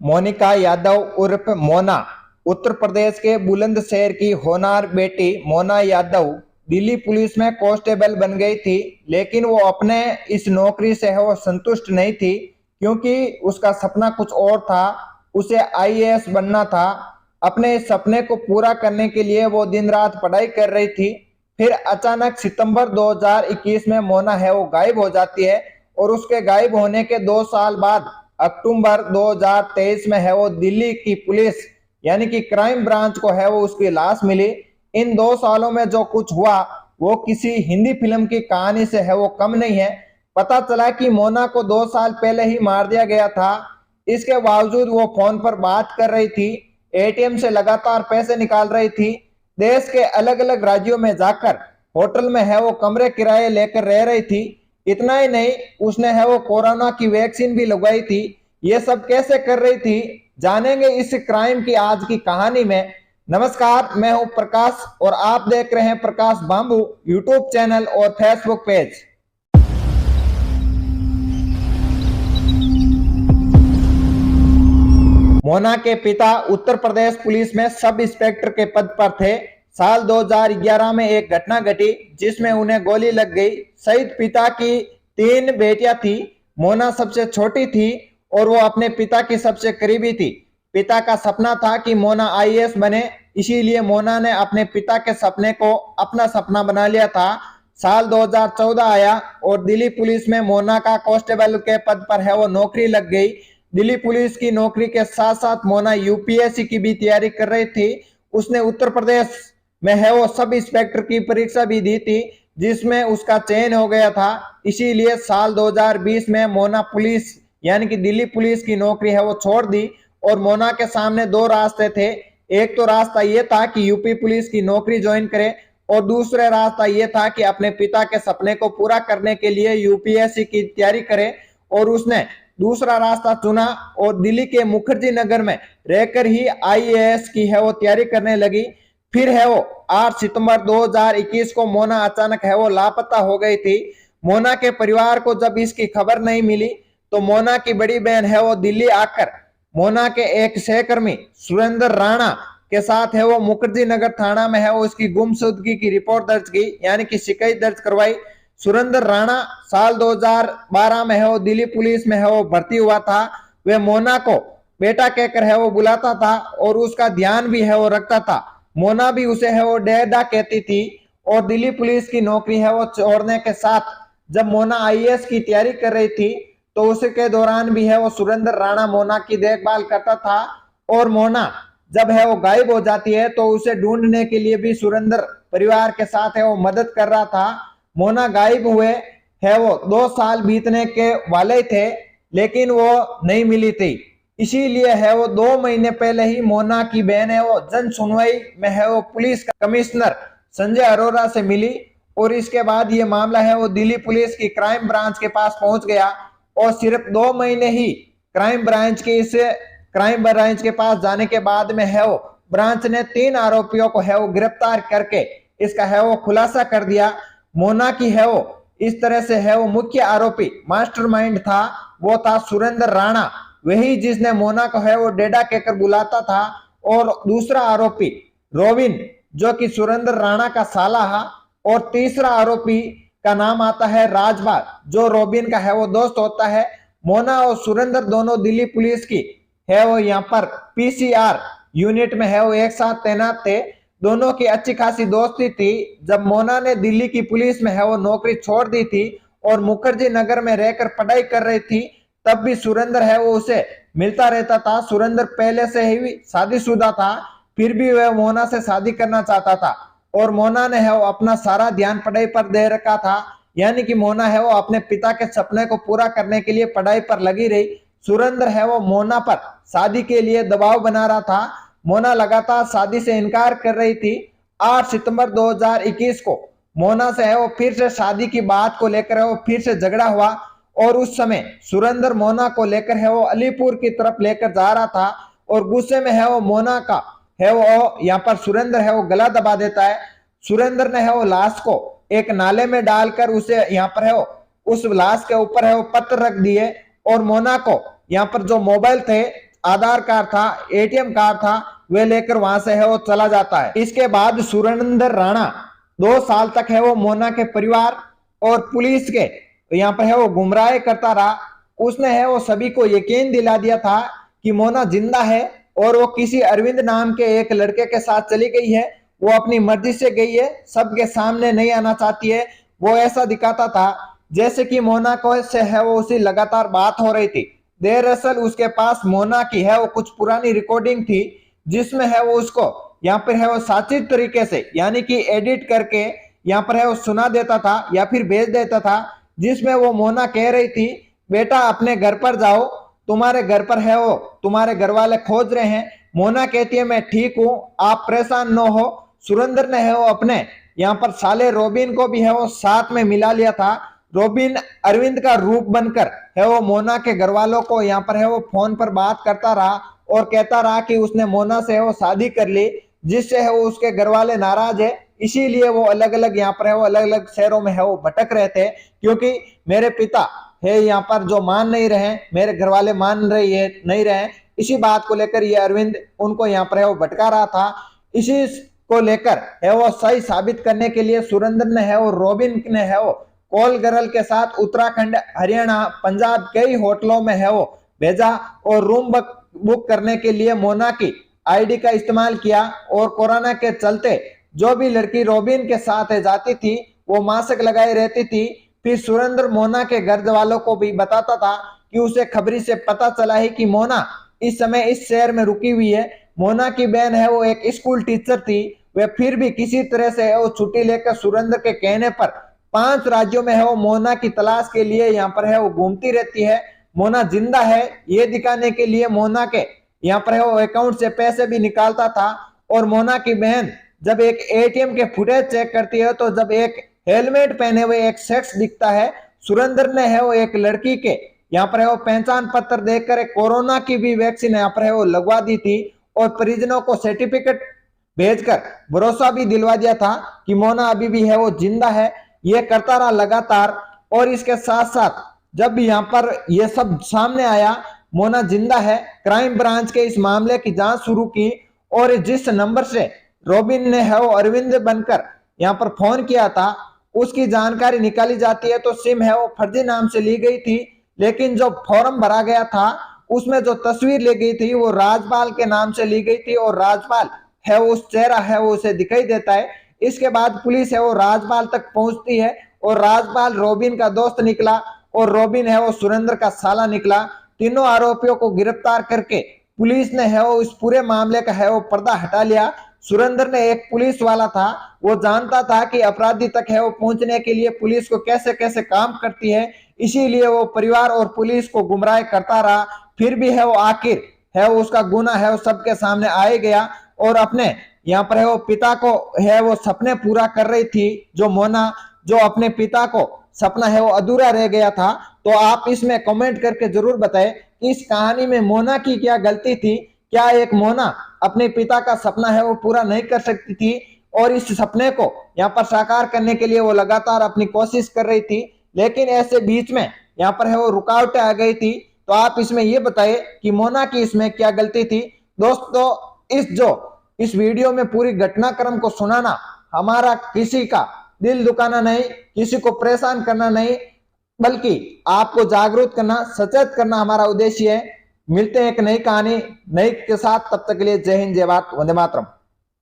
मोनिका यादव उर्फ मोना उत्तर प्रदेश के बुलंदशहर की होनहार बेटी मोना यादव दिल्ली पुलिस में कांस्टेबल बन गई थी। लेकिन वो अपने इस नौकरी से है वो संतुष्ट नहीं थी, क्योंकि उसका सपना कुछ और था। उसे आईएएस बनना था। अपने इस सपने को पूरा करने के लिए वो दिन रात पढ़ाई कर रही थी। फिर अचानक सितंबर 2021 में मोना है वो गायब हो जाती है, और उसके गायब होने के 2 साल बाद अक्टूबर 2023 में है वो दिल्ली की पुलिस यानी कि क्राइम ब्रांच को है वो उसकी लाश मिली। इन 2 सालों में जो कुछ हुआ वो किसी हिंदी फिल्म की कहानी से है वो कम नहीं है। पता चला कि मोना को 2 साल पहले ही मार दिया गया था। इसके बावजूद वो फोन पर बात कर रही थी, एटीएम से लगातार पैसे निकाल रही थी, देश के अलग अलग राज्यों में जाकर होटल में है वो कमरे किराए लेकर रह रही थी। इतना ही नहीं, उसने है वो कोरोना की वैक्सीन भी लगवाई थी। ये सब कैसे कर रही थी, जानेंगे इस क्राइम की आज की कहानी में। नमस्कार, मैं हूं प्रकाश और आप देख रहे हैं प्रकाश बांबू यूट्यूब चैनल और फेसबुक पेज। मोना के पिता उत्तर प्रदेश पुलिस में सब इंस्पेक्टर के पद पर थे। साल 2011 में एक घटना घटी जिसमें उन्हें गोली लग गई। शहीद पिता की 3 बेटियां थी। मोना सबसे छोटी थी और वो अपने पिता की सबसे करीबी थी। पिता का सपना था कि मोना आईएएस बने, इसीलिए मोना ने अपने पिता के सपने को अपना सपना बना लिया था। साल 2014 आया और दिल्ली पुलिस में मोना का कांस्टेबल के पद पर है वो नौकरी लग गई। दिल्ली पुलिस की नौकरी के साथ साथ मोना यूपीएससी की भी तैयारी कर रही थी। उसने उत्तर प्रदेश में है वो सब इंस्पेक्टर की परीक्षा भी दी थी, जिसमें उसका चयन हो गया था। इसीलिए साल 2020 में मोना पुलिस यानी कि दिल्ली पुलिस की नौकरी है वो छोड़ दी। और मोना के सामने 2 रास्ते थे। एक तो रास्ता ये था कि यूपी पुलिस की नौकरी ज्वाइन करे, और दूसरा रास्ता ये था कि अपने पिता के सपने को पूरा करने के लिए यूपीएससी की तैयारी करे। और उसने दूसरा रास्ता चुना और दिल्ली के मुखर्जी नगर में रहकर ही आईएएस की है वो तैयारी करने लगी। फिर है वो 8 सितंबर 2021 को मोना अचानक है वो लापता हो गई थी। मोना के परिवार को जब इसकी खबर नहीं मिली तो मोना की बड़ी बहन है वो दिल्ली आकर मोना के एक सहकर्मी सुरेंद्र राणा के साथ है वो मुखर्जी नगर थाना में है वो इसकी गुमशुदगी की रिपोर्ट दर्ज की, यानी कि शिकायत दर्ज करवाई। सुरेंद्र राणा साल 2012 में है वो दिल्ली पुलिस में है वो भर्ती हुआ था। वे मोना को बेटा कहकर है वो बुलाता था और उसका ध्यान भी है वो रखता था। मोना भी उसे है वो डैडा कहती थी। और दिल्ली पुलिस की नौकरी है वो छोड़ने के साथ जब मोना आईएएस की तैयारी कर रही थी तो उसके दौरान भी है वो सुरेंद्र राणा मोना की देखभाल करता था। और मोना जब है वो गायब हो जाती है तो उसे ढूंढने के लिए भी सुरेंद्र परिवार के साथ है वो मदद कर रहा था। मोना गायब हुए है वो 2 साल बीतने के वाले थे, लेकिन वो नहीं मिली थी। इसीलिए है वो 2 महीने पहले ही मोना की बहन है वो जन सुनवाई में है वो पुलिस कमिश्नर संजय अरोरा से मिली। और इसके बाद ये मामला है वो दिल्ली पुलिस की क्राइम ब्रांच के पास पहुंच गया। और सिर्फ 2 महीने ही क्राइम ब्रांच के पास जाने के बाद में है वो ब्रांच ने 3 आरोपियों को है वो गिरफ्तार करके इसका है वो खुलासा कर दिया। मोना की है वो इस तरह से है वो मुख्य आरोपी मास्टरमाइंड था, वो था सुरेंद्र राणा, वही जिसने मोना को है वो डेडा कहकर बुलाता था। और दूसरा आरोपी रोबिन जो कि सुरेंद्र राणा का साला है। और तीसरा आरोपी का नाम आता है राजपाल, जो रोबिन का है वो दोस्त होता है। मोना और सुरेंद्र दोनों दिल्ली पुलिस की है वो यहाँ पर पीसीआर यूनिट में है वो एक साथ तैनात थे। दोनों की अच्छी खासी दोस्ती थी। जब मोना ने दिल्ली की पुलिस में है वो नौकरी छोड़ दी थी और मुखर्जी नगर में रहकर पढ़ाई कर रही थी, तब भी सुरेंद्र है वो उसे मिलता रहता था। सुरेंद्र पहले से ही शादीशुदा था, फिर भी वह मोना से शादी करना चाहता था। और मोना ने है वो अपना सारा ध्यान पढ़ाई पर दे रखा था, यानी कि मोना है वो अपने पिता के सपने को पूरा करने के लिए पढ़ाई पर लगी रही। सुरेंद्र है वो मोना पर शादी के लिए दबाव बना रहा था। मोना लगातार शादी से इनकार कर रही थी। 8 सितंबर 2021 को मोना से है वो फिर से शादी की बात को लेकर है वो फिर से झगड़ा हुआ। और उस समय सुरेंद्र मोना को लेकर है वो अलीपुर की तरफ लेकर जा रहा था। और गुस्से में है वो मोना का है वो यहाँ पर सुरेंद्र है वो गला दबा देता है। सुरेंद्र ने है वो लाश को एक नाले में डालकर उसे यहाँ पर है वो उस लाश के ऊपर है वो पत्थर रख दिए। और मोना को यहाँ पर जो मोबाइल थे आधार कार्ड था, एटीएम कार्ड था, वे लेकर वहां से है वो चला जाता है। इसके बाद सुरेंद्र राणा 2 साल तक है वो मोना के परिवार और पुलिस के यहाँ पर है वो गुमराह करता रहा। उसने है वो सभी को यकीन दिला दिया था कि मोना जिंदा है और वो किसी अरविंद नाम के एक लड़के के साथ चली गई है, वो अपनी मर्जी से गई है, सबके सामने नहीं आना चाहती है। वो ऐसा दिखाता था जैसे कि मोना को से है वो उसी लगातार बात हो रही थी। दरअसल उसके पास मोना की है वो कुछ पुरानी रिकॉर्डिंग थी जिसमें है वो उसको यहाँ पर है वो साचित तरीके से यानी कि एडिट करके यहाँ पर है वो सुना देता था या फिर भेज देता था, जिसमें वो मोना कह रही थी बेटा अपने घर पर जाओ, तुम्हारे घर पर है वो तुम्हारे घर वाले खोज रहे हैं। मोना कहती है मैं ठीक हूं, आप परेशान न हो। सुरेंद्र ने है वो अपने यहाँ पर साले रोबिन को भी है वो साथ में मिला लिया था। रोबिन अरविंद का रूप बनकर है वो मोना के घर वालों को यहाँ पर है वो फोन पर बात करता रहा और कहता रहा कि उसने मोना से है वो शादी कर ली, जिससे है वो उसके घर वाले नाराज है, इसीलिए वो अलग अलग यहाँ पर है वो अलग अलग शहरों में है वो भटक रहे थे, क्योंकि मेरे पिता है यहाँ पर जो मान नहीं रहे, मेरे घर वाले मान रही है नहीं रहे, इसी बात को लेकर ये अरविंद उनको यहाँ पर है वो भटका रहा था। इसी को लेकर है वो सही साबित करने के लिए सुरेंद्र ने है वो रोबिन ने है वो कॉल गर्ल के साथ उत्तराखंड, हरियाणा, पंजाब कई होटलों में है वो भेजा और रूम बुक करने के लिए मोना की आईडी का इस्तेमाल किया। और कोरोना के चलते जो भी लड़की रोबिन के साथ जाती थी वो मास्क लगाए रहती थी। फिर सुरेंद्र मोना के घर वालों को भी बताता था कि उसे खबरी से पता चला है कि मोना इस समय इस शहर में रुकी हुई है। मोना की बहन है वो एक स्कूल टीचर थी, वे फिर भी किसी तरह से वो छुट्टी लेकर सुरेंद्र के कहने पर 5 राज्यों में है वो मोना की तलाश के लिए यहाँ पर है वो घूमती रहती है। मोना जिंदा है ये दिखाने के लिए मोना के यहाँ पर है वो अकाउंट से पैसे भी निकालता था। और मोना की बहन जब एक एटीएम के फुटेज चेक करती है तो जब एक हेलमेट पहने हुए एक शख्स दिखता है, सुरेंद्र ने है वो एक लड़की के यहाँ पर है वो पहचान पत्र देखकर कोरोना की भी वैक्सीन यहाँ पर है वो लगवा दी थी और परिजनों को सर्टिफिकेट भेजकर भरोसा भी दिलवा दिया था कि मोना अभी भी है वो जिंदा है। ये करता रहा लगातार। और इसके साथ साथ जब भी यहाँ पर ये सब सामने आया मोना जिंदा है, क्राइम ब्रांच के इस मामले की जांच शुरू की और जिस नंबर से रोबिन ने है वो अरविंद बनकर यहाँ पर फोन किया था उसकी जानकारी निकाली जाती है। तो सिम है वो फर्जी नाम से ली गई थी, लेकिन जो फॉर्म भरा गया था उसमें जो तस्वीर ली गई थी वो राजपाल के नाम से ली गई थी और राजपाल है वो उस चेहरा है वो उसे दिखाई देता है। इसके बाद पुलिस है वो राजपाल तक पहुंचती है और राजपाल रोबिन का दोस्त निकला और रोबिन है वो सुरेंद्र का साला निकला। तीनों आरोपियों को गिरफ्तार करके पुलिस ने है वो इस पूरे मामले का है वो पर्दा हटा लिया। सुरेंद्र ने एक पुलिस वाला था, वो जानता था कि अपराधी तक है वो पहुंचने के लिए पुलिस को कैसे कैसे काम करती है, इसीलिए वो परिवार और पुलिस को गुमराह करता रहा। फिर भी है वो आखिर है वो उसका गुना है वो सबके सामने आ गया और अपने यहाँ पर है वो पिता को है वो सपने पूरा कर रही थी जो मोना, जो अपने पिता को सपना है वो अधूरा रह गया था। तो आप इसमें कमेंट करके जरूर बताएं कि इस कहानी में मोना की क्या गलती थी, क्या एक मोना अपने पिता का सपना है वो पूरा नहीं कर सकती थी और इस सपने को यहाँ पर साकार करने के लिए वो लगातार अपनी कोशिश कर रही थी, लेकिन ऐसे बीच में यहाँ पर है वो रुकावटें आ गई थी। तो आप इसमें ये बताइए कि मोना की इसमें क्या गलती थी। दोस्तों इस वीडियो में पूरी घटनाक्रम को सुनाना हमारा किसी का दिल दुखाना नहीं, किसी को परेशान करना नहीं, बल्कि आपको जागरूक करना, सचेत करना हमारा उद्देश्य है। मिलते हैं एक नई कहानी नई के साथ, तब तक के लिए जय हिंद, जय भारत, वंदे मातरम।